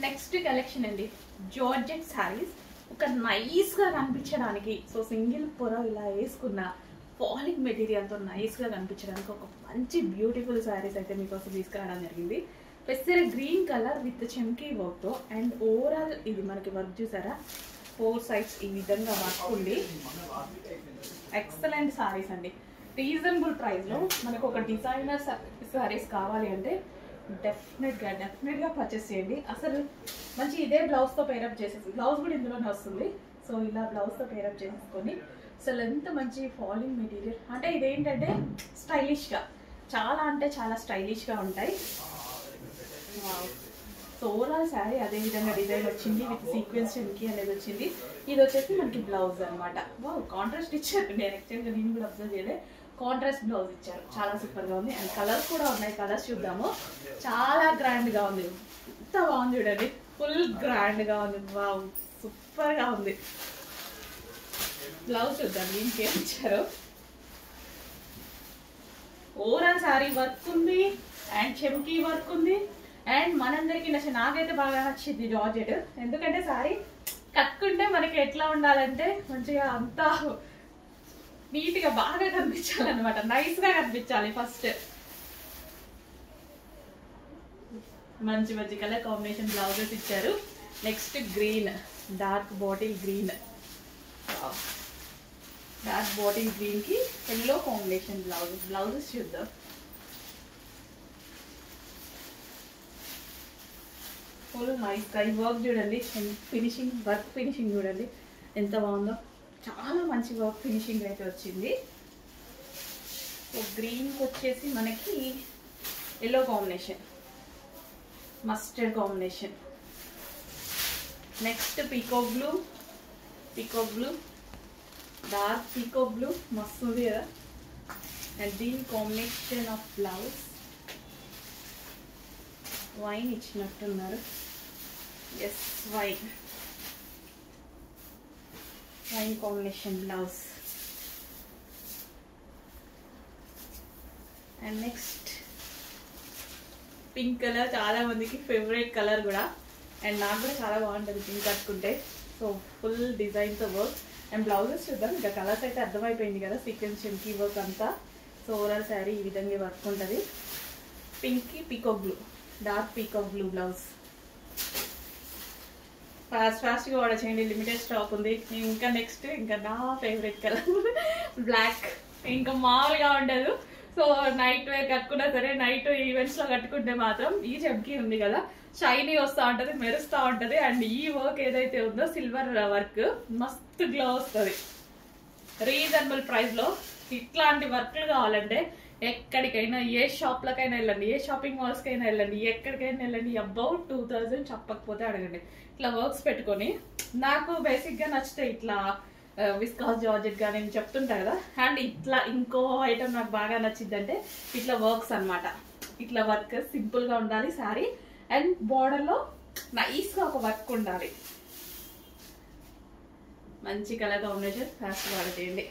Next collection అండి, georgette saris. ఒక nice గా కనిపించడానికి, సో సింగిల్ పొర ఇలా వేసుకున్న ఫాలింగ్ మెటీరియల్ తో నైస్ గా కనిపించడానికి ఒక మంచి బ్యూటిఫుల్ శారీస్ అయితే మీకోసం తీసుకురావడం జరిగింది. పెసర గ్రీన్ కలర్ విత్ చెంకీ వర్క్ తో, అండ్ ఓవరాల్ ఇది మనకి వర్క్ చూసారా, 4 సైడ్స్ ఈ విధంగా వర్క్ ఉంది. ఎక్సలెంట్ శారీస్ అండి. రీజనబుల్ ప్రైస్ లో మనకు ఒక డిజైనర్ శారీస్ కావాలి అంటే డెఫినెట్ గా పర్చేస్ చేయండి. అసలు మంచి ఇదే బ్లౌజ్ తో పేరప్ చేసేసి, బ్లౌజ్ కూడా ఇందులోనే వస్తుంది. సో ఇలా బ్లౌజ్ తో పేరప్ చేసేసుకొని అసలు ఎంత మంచి ఫాలింగ్ మెటీరియల్ అంటే ఇదేంటంటే స్టైలిష్ గా, చాలా అంటే చాలా స్టైలిష్ గా ఉంటాయి. సో ఓవరాల్ శారీ అదే విధంగా డిజైన్ వచ్చింది విత్ సీక్వెన్స్ చెంకి అనేది వచ్చింది. ఇది వచ్చేసి మనకి బ్లౌజ్ అనమాట. కాంట్రాస్ట్ ఇచ్చారు. నేను కూడా అబ్జర్వ్ చేయలే, కాంట్రాస్ట్ బ్లౌజ్ ఇచ్చారు. చాలా సూపర్ గా ఉంది. అండ్ కలర్స్ కూడా ఉన్నాయి. కలర్స్ చూద్దాము. చాలా గ్రాండ్ గా ఉంది. ఎంత బాగుంది చూడండి, ఫుల్ గ్రాండ్ గా ఉంది. వావ్, సూపర్ గా ఉంది. బ్లౌజ్ చూద్దాం ఇంకేం ఇచ్చారు. ఓవరాల్ శారీ వర్క్ ఉంది అండ్ చెంకీ వర్క్ ఉంది. అండ్ మనందరికి నాకైతే బాగా నచ్చింది జార్జెట్. ఎందుకంటే శారీ కట్టుకుంటే మనకి ఎట్లా ఉండాలంటే మంచిగా అంతా నీట్ గా బాగా కనిపించాలన్నమాట, నైస్ గా కనిపించాలి. ఫస్ట్ మంచి మంచి కలర్ కాంబినేషన్ బ్లౌజెస్ ఇచ్చారు. Next green, dark bottle green, dark bottle green కి ఎల్లో కాంబినేషన్ బ్లౌజెస్ చూద్దాం. ఫుల్ నైస్ గా ఈ వర్క్ చూడండి, ఫినిషింగ్ వర్క్ ఫినిషింగ్ చూడండి ఎంత బాగుందో. చాలా మంచి వర్క్ ఫినిషింగ్ అయితే వచ్చింది. సో గ్రీన్ వచ్చేసి మనకి yellow combination, mustard combination. Next peacock blue, dark peacock blue మస్తు ఉంది కదా. అండ్ దీని కాంబినేషన్ ఆఫ్ బ్లౌజ్ వైన్ ఇచ్చినట్టున్నారు. Yes, wine combination blouse. And next pink colour, చాలా మందికి ఫేవరెట్ కలర్ కూడా. అండ్ నాకు కూడా చాలా బాగుంటుంది పింక్ కట్టుకుంటే. సో ఫుల్ డిజైన్ తో వర్క్. అండ్ బ్లౌజెస్ చూద్దాం. ఇంకా కలర్స్ అయితే అర్థమైపోయింది కదా, సీక్వెన్స్ చెంకీ వర్క్ అంతా. సో ఓవరాల్ శారీ ఈ విధంగా వర్క్ ఉంటుంది. పింక్ కి peacock blue, dark peacock blue blouse. Fast గా ఆర్డర్ చేయండి, లిమిటెడ్ స్టాక్ ఉంది. ఇంకా నెక్స్ట్ ఇంకా నా ఫేవరెట్ కలర్ బ్లాక్. ఇంకా మామూలుగా ఉండదు. సో నైట్ వేర్ కట్టుకున్నా సరే, నైట్ ఈవెంట్స్ లో కట్టుకుంటే మాత్రం ఈ చెంకీ ఉంది కదా, షైనీ వస్తూ ఉంటది, మెరుస్తూ ఉంటది. అండ్ ఈ వర్క్ ఏదైతే ఉందో సిల్వర్ వర్క్ మస్తు గ్లో వస్తుంది. రీజనబుల్ ప్రైస్ లో ఇట్లాంటి వర్క్లు కావాలంటే ఎక్కడికైనా, ఏ షాప్ లకైనా వెళ్ళండి, ఏ షాపింగ్ మాల్స్ కైనా వెళ్ళండి, ఎక్కడికైనా వెళ్ళండి, అబౌట్ 2000 చెప్పకపోతే అడగండి. ఇట్లా వర్క్స్ పెట్టుకొని, నాకు బేసిక్ గా నచ్చితే ఇట్లా విస్కాస్ జార్జెట్ గా నేను చెప్తుంటా కదా. అండ్ ఇట్లా ఇంకో ఐటమ్ నాకు బాగా నచ్చింది అంటే ఇట్లా వర్క్స్ అనమాట. ఇట్లా వర్క్ సింపుల్ గా ఉండాలి శారీ, అండ్ బోర్డర్ లో నైస్ గా ఒక వర్క్ ఉండాలి. మంచి కలర్ కాంబినేషన్, ఫాస్ట్ గా చేయండి.